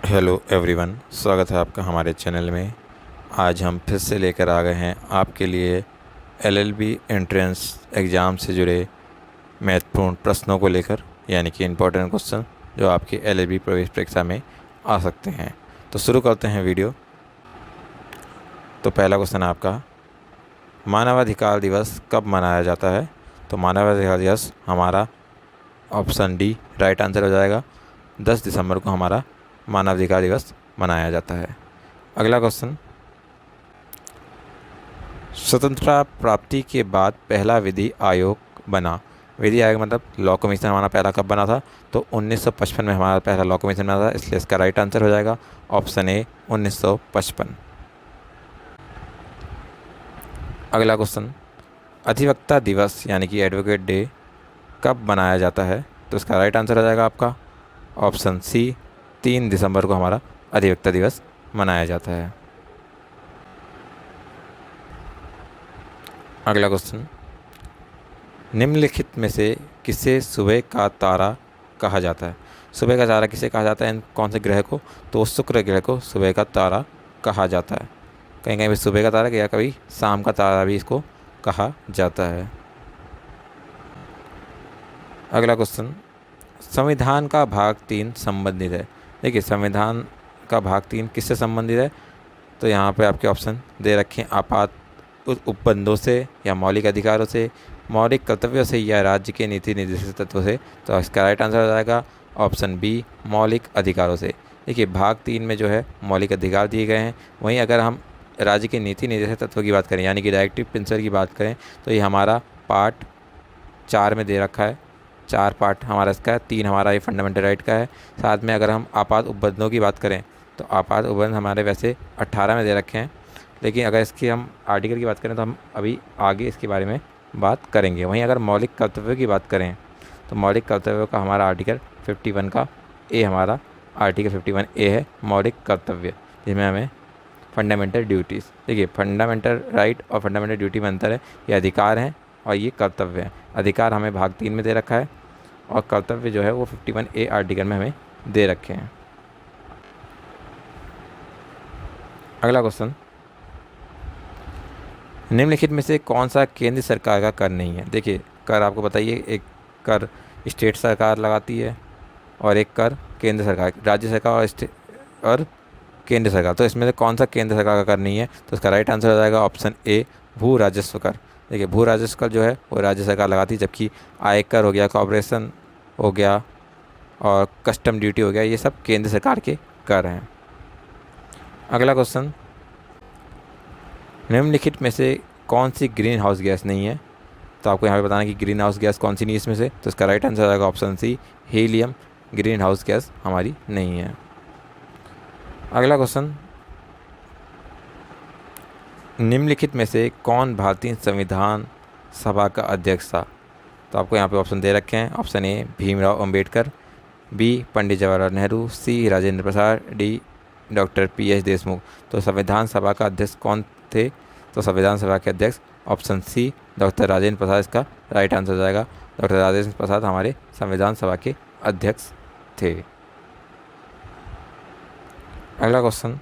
Hello everyone, स्वागत है आपका हमारे चैनल में। आज हम फिर से लेकर आ गए हैं आपके लिए एलएलबी एंट्रेंस एग्ज़ाम से जुड़े महत्वपूर्ण प्रश्नों को लेकर, यानी कि इम्पोर्टेंट क्वेश्चन जो आपके एलएलबी प्रवेश परीक्षा में आ सकते हैं। तो शुरू करते हैं वीडियो। तो पहला क्वेश्चन है आपका, मानवाधिकार दिवस कब मनाया जाता है? तो मानवाधिकार दिवस हमारा ऑप्शन डी राइट आंसर हो जाएगा। 10 दिसंबर को हमारा मानवाधिकार दिवस मनाया जाता है। अगला क्वेश्चन, स्वतंत्रता प्राप्ति के बाद पहला विधि आयोग बना। विधि आयोग मतलब लॉ कमीशन हमारा पहला कब बना था? तो 1955 में हमारा पहला लॉ कमीशन बना था, इसलिए इसका राइट आंसर हो जाएगा ऑप्शन ए 1955। अगला क्वेश्चन, अधिवक्ता दिवस यानी कि एडवोकेट डे कब मनाया जाता है? तो इसका राइट आंसर हो जाएगा आपका ऑप्शन सी 3 दिसंबर को हमारा अधिवक्ता दिवस मनाया जाता है। अगला क्वेश्चन, निम्नलिखित में से किसे सुबह का तारा कहा जाता है? सुबह का तारा किसे कहा जाता है, इन कौन से ग्रह को? तो शुक्र ग्रह को सुबह का तारा कहा जाता है। कहीं कहीं भी सुबह का तारा या कभी शाम का तारा भी इसको कहा जाता है। अगला क्वेश्चन, संविधान का भाग 3 संबंधित है। देखिए, संविधान का भाग 3 किससे संबंधित है? तो यहाँ पे आपके ऑप्शन दे रखे हैं, आपात उपबंधों से या मौलिक अधिकारों से, मौलिक कर्तव्यों से या राज्य के नीति निर्देशित तत्वों से। तो इसका राइट आंसर हो जाएगा ऑप्शन बी मौलिक अधिकारों से। देखिए, भाग 3 में जो है मौलिक अधिकार दिए गए हैं। वहीं अगर हम राज्य के नीति निर्देशित तत्वों की बात करें, यानी कि डायरेक्टिव प्रिंसिपल की बात करें, तो ये हमारा पार्ट 4 में दे रखा है। 4 पार्ट हमारा इसका है, 3 हमारा ये फंडामेंटल राइट का है। साथ में अगर हम आपात उपबंधों की बात करें, तो आपात उपबंध हमारे वैसे 18 में दे रखे हैं, लेकिन अगर इसकी हम आर्टिकल की बात करें तो हम अभी आगे इसके बारे में बात करेंगे। वहीं अगर मौलिक कर्तव्यों की बात करें, तो मौलिक कर्तव्यों का हमारा आर्टिकल 51 का ए, हमारा आर्टिकल 51 ए है मौलिक कर्तव्य, जिसमें हमें फंडामेंटल ड्यूटीज़। देखिए, फंडामेंटल राइट और फंडामेंटल ड्यूटी में अंतर है। ये अधिकार हैं और ये कर्तव्य है। अधिकार हमें भाग 3 में दे रखा है और कर्तव्य जो है वो 51 ए आर्टिकल में हमें दे रखे हैं। अगला क्वेश्चन, निम्नलिखित में से कौन सा केंद्र सरकार का कर नहीं है? देखिए, कर आपको बताइए, एक कर स्टेट सरकार लगाती है और एक कर केंद्र सरकार, राज्य सरकार और केंद्र सरकार। तो इसमें से कौन सा केंद्र सरकार का कर नहीं है? तो इसका राइट आंसर हो जाएगा ऑप्शन ए भू राजस्व कर। देखिए, भू राजस्व कर जो है वो राज्य सरकार लगाती है, जबकि आयकर हो गया, कॉर्पोरेशन हो गया और कस्टम ड्यूटी हो गया, ये सब केंद्र सरकार के कर हैं। अगला क्वेश्चन, निम्नलिखित में से कौन सी ग्रीन हाउस गैस नहीं है? तो आपको यहाँ पे बताना कि ग्रीन हाउस गैस कौन सी नहीं है इसमें से। तो इसका राइट आंसर हो जाएगा option C helium. Greenhouse gas हमारी नहीं है। अगला क्वेश्चन, निम्नलिखित में से कौन भारतीय संविधान सभा का अध्यक्ष था? तो आपको यहाँ पे ऑप्शन दे रखे हैं। Option A Bhimrao Ambedkar, B Pandit Jawaharlal Nehru, C Rajendra Prasad, D doctor PH Deshmukh. तो संविधान सभा का अध्यक्ष कौन थे? तो संविधान सभा के अध्यक्ष option C doctor Rajendra Prasad इसका राइट आंसर हो जाएगा। डॉक्टर राजेंद्र प्रसाद हमारे संविधान सभा के अध्यक्ष थे। अगला क्वेश्चन,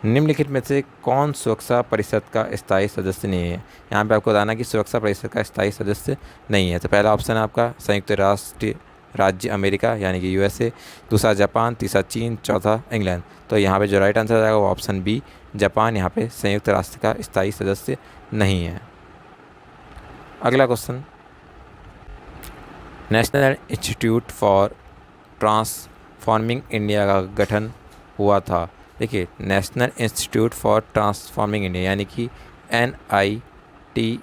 निम्नलिखित में से कौन सुरक्षा परिषद का स्थायी सदस्य नहीं है? यहाँ पे आपको बताना कि सुरक्षा परिषद का स्थायी सदस्य नहीं है। तो पहला ऑप्शन है आपका संयुक्त राष्ट्र राज्य अमेरिका यानी कि यूएसए, दूसरा जापान, तीसरा चीन, चौथा इंग्लैंड। तो यहाँ पे जो राइट आंसर आ जाएगा वो ऑप्शन बी जापान, यहाँ पे संयुक्त राष्ट्र का स्थायी सदस्य नहीं है। अगला question, national institute for transforming India का गठन हुआ था। देखिए, national institute for transforming India यानी कि NITI,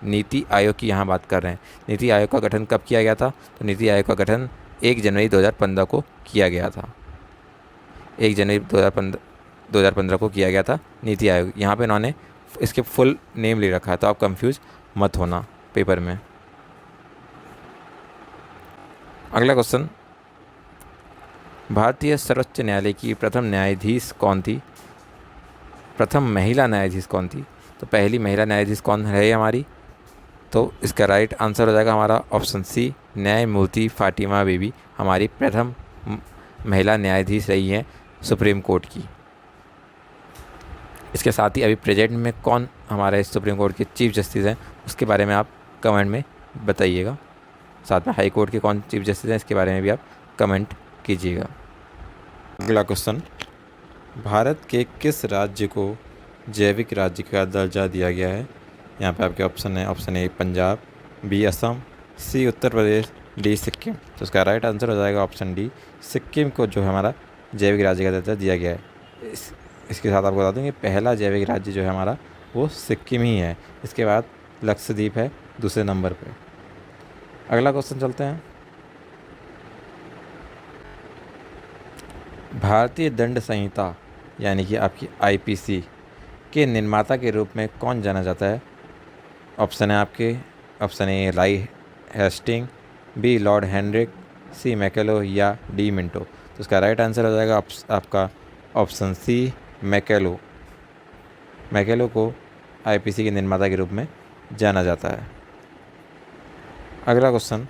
नीति आयोग की यहाँ बात कर रहे हैं। नीति आयोग का गठन कब किया गया था? तो नीति आयोग का गठन 1 जनवरी 2015 को किया गया था। 1 जनवरी 2015 को किया गया था नीति आयोग। यहाँ पे इन्होंने इसके फुल नेम ले रखा है, तो आप कंफ्यूज मत होना पेपर में। अगला क्वेश्चन, भारतीय सर्वोच्च न्यायालय की प्रथम न्यायाधीश कौन थी? प्रथम महिला न्यायाधीश कौन थी? तो पहली महिला न्यायाधीश कौन रही हमारी? तो इसका राइट आंसर हो जाएगा हमारा ऑप्शन सी, न्यायमूर्ति फातिमा बीबी हमारी प्रथम महिला न्यायाधीश रही हैं सुप्रीम कोर्ट की। इसके साथ ही अभी प्रेजेंट में कौन हमारे सुप्रीम कोर्ट के चीफ जस्टिस हैं उसके बारे में आप कमेंट में बताइएगा। साथ में हाई कोर्ट के कौन चीफ जस्टिस हैं इसके बारे में भी आप कमेंट कीजिएगा। अगला क्वेश्चन, भारत के किस राज्य को जैविक राज्य का दर्जा दिया गया है? यहाँ पे आपके ऑप्शन है, option A Punjab, B Assam, C Uttar Pradesh, D Sikkim. तो इसका राइट आंसर हो जाएगा ऑप्शन डी, सिक्किम को जो हमारा जैविक राज्य का दर्जा दिया गया है। इसके साथ आपको बता दूँ कि पहला जैविक राज्य जो है हमारा वो सिक्किम ही है। इसके बाद लक्षद्वीप है दूसरे नंबर पे। अगला क्वेश्चन चलते हैं, भारतीय दंड संहिता यानी कि आपकी आईपीसी के निर्माता के रूप में कौन जाना जाता है? ऑप्शन है आपके, ऑप्शन ए लाई Hastings, B lord Henrik, C Macaulay या डी मिंटो। तो इसका राइट आंसर हो जाएगा आपका ऑप्शन सी मैकेलो। मैकेलो को आईपीसी के निर्माता के रूप में जाना जाता है। अगला क्वेश्चन,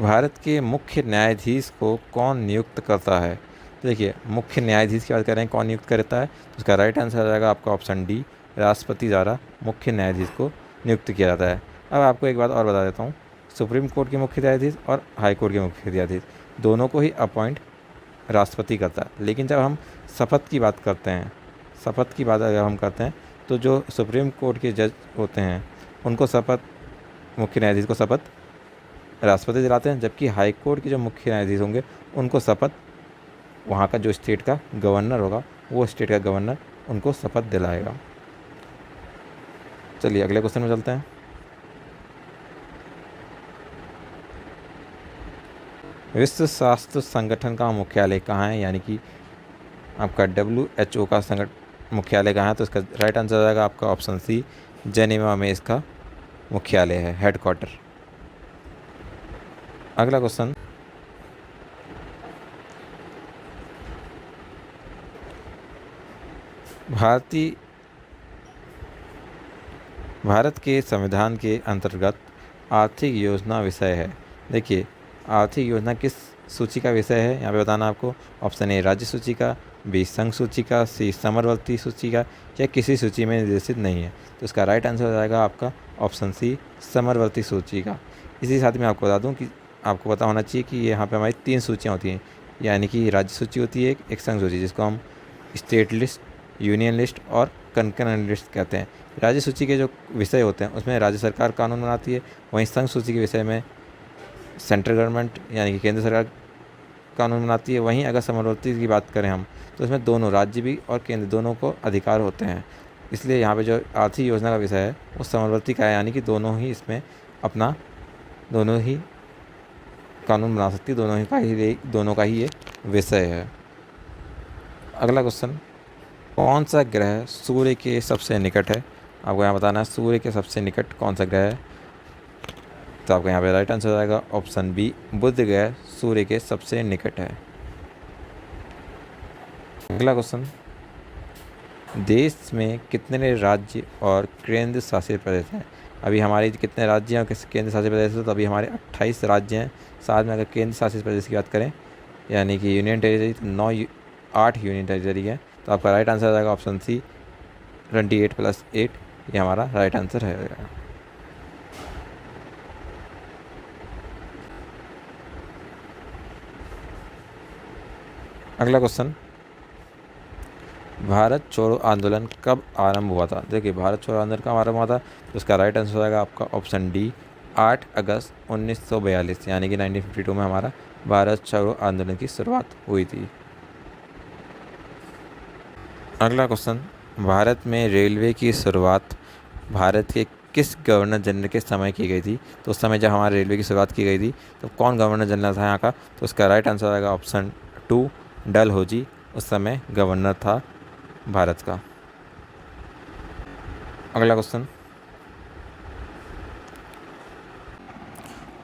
भारत के मुख्य न्यायाधीश को कौन नियुक्त करता है? देखिए, मुख्य न्यायाधीश की बात कर रहे हैं, कौन नियुक्त करता है? तो उसका राइट आंसर हो जाएगा आपका ऑप्शन डी, राष्ट्रपति द्वारा मुख्य न्यायाधीश को नियुक्त किया जाता है। अब आपको एक बात और बता देता हूँ, सुप्रीम कोर्ट के मुख्य न्यायाधीश और हाई कोर्ट के मुख्य न्यायाधीश दोनों को ही अपॉइंट राष्ट्रपति करता है। लेकिन जब हम शपथ की बात करते हैं, शपथ की बात अगर हम करते हैं तो जो सुप्रीम कोर्ट के जज होते हैं उनको शपथ, मुख्य न्यायाधीश को शपथ राष्ट्रपति दिलाते हैं, जबकि हाई कोर्ट के जो मुख्य न्यायाधीश होंगे उनको शपथ वहाँ का जो स्टेट का गवर्नर होगा वो स्टेट का गवर्नर उनको शपथ दिलाएगा। चलिए अगले क्वेश्चन में चलते हैं। विश्व स्वास्थ्य संगठन का मुख्यालय कहाँ है? यानी कि आपका WHO का मुख्यालय कहाँ है? तो इसका राइट आंसर हो जाएगा आपका ऑप्शन सी, जेनेवा में इसका मुख्यालय है, हेडक्वार्टर। अगला क्वेश्चन, भारत के संविधान के अंतर्गत आर्थिक योजना विषय है। देखिए, आर्थिक योजना किस सूची का विषय है यहाँ पे बताना आपको। ऑप्शन ए राज्य सूची का, बी संघ सूची का, सी समवर्ती सूची का, या किसी सूची में निर्देशित नहीं है। तो इसका राइट आंसर हो जाएगा आपका ऑप्शन सी, समवर्ती सूची का। इसी साथ में आपको बता दूं कि आपको पता होना चाहिए कि यहाँ पे हमारी 3 सूचियाँ होती हैं, यानी कि राज्य सूची होती है, एक संघ सूची जिसको हम स्टेट लिस्ट, यूनियन लिस्ट और कंकरेंट लिस्ट कहते हैं। राज्य सूची के जो विषय होते हैं उसमें राज्य सरकार कानून बनाती है, वहीं संघ सूची के विषय में सेंट्रल गवर्नमेंट यानी कि केंद्र सरकार कानून बनाती है। वहीं अगर समवर्ती की बात करें हम तो इसमें दोनों राज्य भी और केंद्र दोनों को अधिकार होते हैं। इसलिए यहाँ पे जो आर्थिक योजना का विषय है वो समवर्ती का है, यानी कि दोनों ही इसमें अपना दोनों ही कानून बना सकती है, दोनों का ही ये विषय है। अगला क्वेश्चन, कौन सा ग्रह सूर्य के सबसे निकट है? आपको यहाँ बताना है सूर्य के सबसे निकट कौन सा ग्रह है। तो आपको यहाँ पे राइट आंसर हो जाएगा ऑप्शन बी, बुध ग्रह सूर्य के सबसे निकट है। अगला क्वेश्चन, देश में कितने राज्य और केंद्र शासित प्रदेश हैं? अभी हमारे कितने राज्य और केंद्र शासित प्रदेश हैं? तो अभी हमारे 28 राज्य हैं। साथ में अगर केंद्र शासित प्रदेश की बात करें यानी कि यूनियन टेरिटरी, तो 8 यूनियन टेरिटरी है। तो आपका राइट आंसर हो जाएगा ऑप्शन सी, 28 + 8, ये हमारा राइट आंसर है। अगला क्वेश्चन, भारत छोड़ो आंदोलन कब आरंभ हुआ था? देखिए, भारत छोड़ो आंदोलन कब आरंभ हुआ था? तो उसका राइट आंसर हो जाएगा आपका ऑप्शन डी, 8 अगस्त 1942, यानी कि 1952 में हमारा भारत छोड़ो आंदोलन की शुरुआत हुई थी। अगला क्वेश्चन, भारत में रेलवे की शुरुआत भारत के किस गवर्नर जनरल के समय की गई थी? तो उस समय जब हमारे रेलवे की शुरुआत की गई थी तो कौन गवर्नर जनरल था यहाँ का? तो उसका राइट आंसर आएगा ऑप्शन 2, डलहौजी उस समय गवर्नर था भारत का। अगला क्वेश्चन,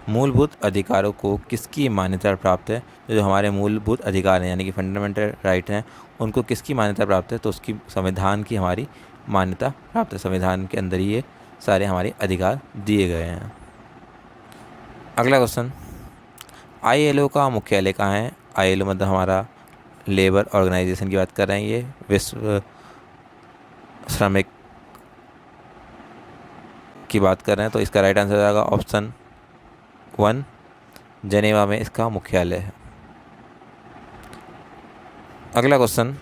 मूलभूत अधिकारों को किसकी मान्यता प्राप्त है? जो हमारे मूलभूत अधिकार हैं यानी कि फंडामेंटल राइट हैं उनको किसकी मान्यता प्राप्त है? तो उसकी संविधान की हमारी मान्यता प्राप्त है। संविधान के अंदर ही ये सारे हमारे अधिकार दिए गए हैं। अगला क्वेश्चन, ILO का मुख्यालय कहाँ है? ILO मतलब हमारा लेबर ऑर्गेनाइजेशन की बात कर रहे हैं, ये विश्व श्रमिक की बात कर रहे हैं, तो इसका राइट आंसर हो जाएगा ऑप्शन 1, जेनेवा में इसका मुख्यालय है। अगला क्वेश्चन,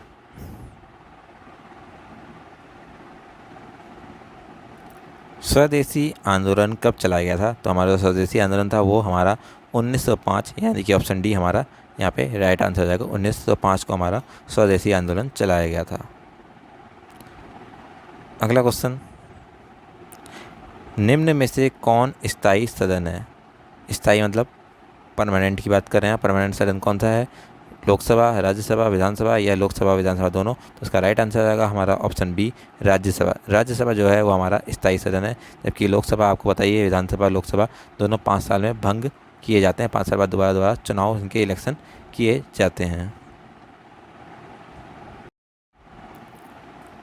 स्वदेशी आंदोलन कब चलाया गया था? तो हमारा जो स्वदेशी आंदोलन था वो हमारा 1905, यानी कि ऑप्शन डी हमारा यहाँ पे राइट आंसर हो जाएगा। 1905 को हमारा स्वदेशी आंदोलन चलाया गया था। अगला क्वेश्चन, निम्न में से कौन स्थायी सदन है? स्थायी मतलब परमानेंट की बात कर रहे हैं। परमानेंट सदन कौन सा है? लोकसभा, राज्यसभा, विधानसभा या लोकसभा विधानसभा दोनों? तो इसका राइट आंसर आएगा हमारा ऑप्शन बी, राज्यसभा। राज्यसभा जो है वो हमारा स्थायी सदन है, जबकि लोकसभा आपको बताइए, विधानसभा लोकसभा दोनों 5 साल में भंग किए जाते हैं। 5 साल बाद दोबारा चुनाव, इनके इलेक्शन किए जाते हैं।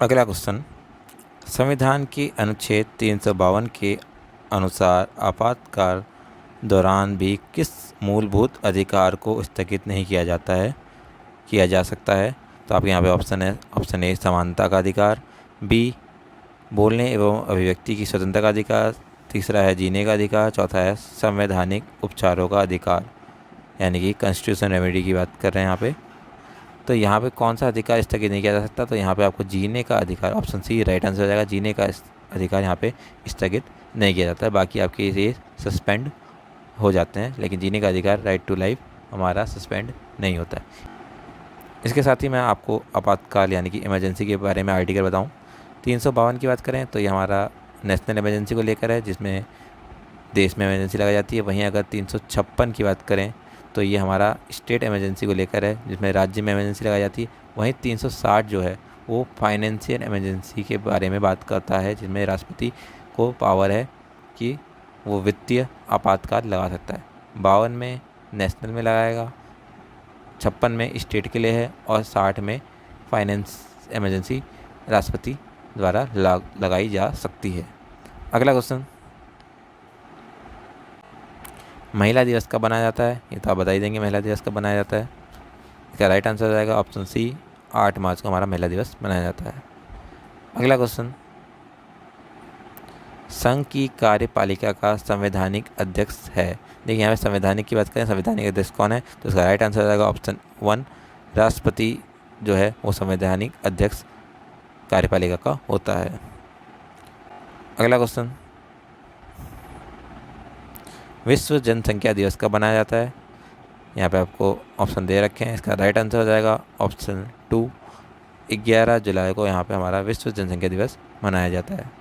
अगला क्वेश्चन, संविधान के अनुच्छेद 352 के अनुसार आपातकाल दौरान भी किस मूलभूत अधिकार को स्थगित नहीं किया जा सकता है? तो आपके यहाँ पे ऑप्शन है, ऑप्शन ए समानता का अधिकार, बी बोलने एवं अभिव्यक्ति की स्वतंत्रता का अधिकार, तीसरा है जीने का अधिकार, चौथा है संवैधानिक उपचारों का अधिकार, यानी कि कॉन्स्टिट्यूशन रेमेडी की बात कर रहे हैं यहाँ पे। तो यहाँ पे कौन सा अधिकार स्थगित नहीं किया जा सकता? तो यहाँ पे आपको जीने का अधिकार, ऑप्शन सी राइट आंसर हो जाएगा। जीने का अधिकार यहाँ पे स्थगित नहीं किया जाता है, बाकी आपके ये सस्पेंड हो जाते हैं, लेकिन जीने का अधिकार, राइट टू लाइफ, हमारा सस्पेंड नहीं होता है। इसके साथ ही मैं आपको आपातकाल यानी कि इमरजेंसी के बारे में आर्टिकल बताऊँ। 352 की बात करें तो ये हमारा नेशनल इमरजेंसी को लेकर है, जिसमें देश में इमरजेंसी लगाई जाती है। वहीं अगर 356 की बात करें तो ये हमारा स्टेट इमरजेंसी को लेकर है, जिसमें राज्य में इमरजेंसी लगाई जाती है। वहीं 360 जो है वो फाइनेंशियल इमरजेंसी के बारे में बात करता है, जिसमें राष्ट्रपति को पावर है कि वो वित्तीय आपातकाल लगा सकता है। 52 में नेशनल में लगाएगा, 56 में स्टेट के लिए है और 60 में फाइनेंस इमरजेंसी राष्ट्रपति द्वारा लगाई जा सकती है। अगला क्वेश्चन, महिला दिवस कब मनाया जाता है? ये तो आप बता ही देंगे महिला दिवस कब मनाया जाता है। इसका राइट आंसर हो जाएगा ऑप्शन सी, 8 मार्च को हमारा महिला दिवस मनाया जाता है। अगला क्वेश्चन, संघ की कार्यपालिका का संवैधानिक अध्यक्ष है। देखिए यहाँ पे संवैधानिक की बात करें, संवैधानिक अध्यक्ष कौन है? तो इसका राइट आंसर हो जाएगा ऑप्शन 1, राष्ट्रपति जो है वो संवैधानिक अध्यक्ष कार्यपालिका का होता है। अगला क्वेश्चन, विश्व जनसंख्या दिवस कब मनाया जाता है? यहाँ पे आपको ऑप्शन दे रखे हैं, इसका राइट आंसर हो जाएगा ऑप्शन 2, 11 जुलाई को यहाँ पे हमारा विश्व जनसंख्या दिवस मनाया जाता है।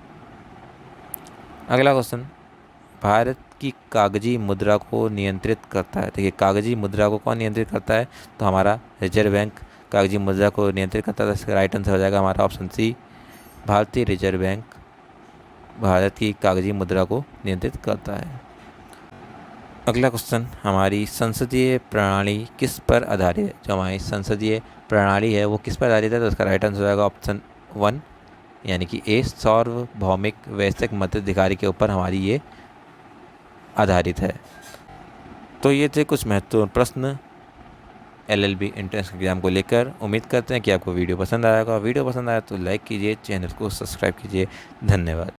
अगला क्वेश्चन, भारत की कागजी मुद्रा को नियंत्रित करता है। देखिए कागजी मुद्रा को कौन नियंत्रित करता है? तो हमारा रिजर्व बैंक कागजी मुद्रा को नियंत्रित करता है। इसका राइट आंसर हो जाएगा हमारा ऑप्शन सी, भारतीय रिजर्व बैंक भारत की कागजी मुद्रा को नियंत्रित करता है। अगला क्वेश्चन, हमारी संसदीय प्रणाली किस पर आधारित है? जो हमारी संसदीय प्रणाली है वो किस पर आधारित है? तो इसका राइट आंसर हो जाएगा ऑप्शन 1, यानी कि ए, सार्वभौमिक वैश्विक मताधिकारी के ऊपर हमारी ये आधारित है। तो ये थे कुछ महत्वपूर्ण प्रश्न LLB एंट्रेंस एग्जाम को लेकर। उम्मीद करते हैं कि आपको वीडियो पसंद आएगा। वीडियो पसंद आया तो लाइक कीजिए, चैनल को सब्सक्राइब कीजिए। धन्यवाद।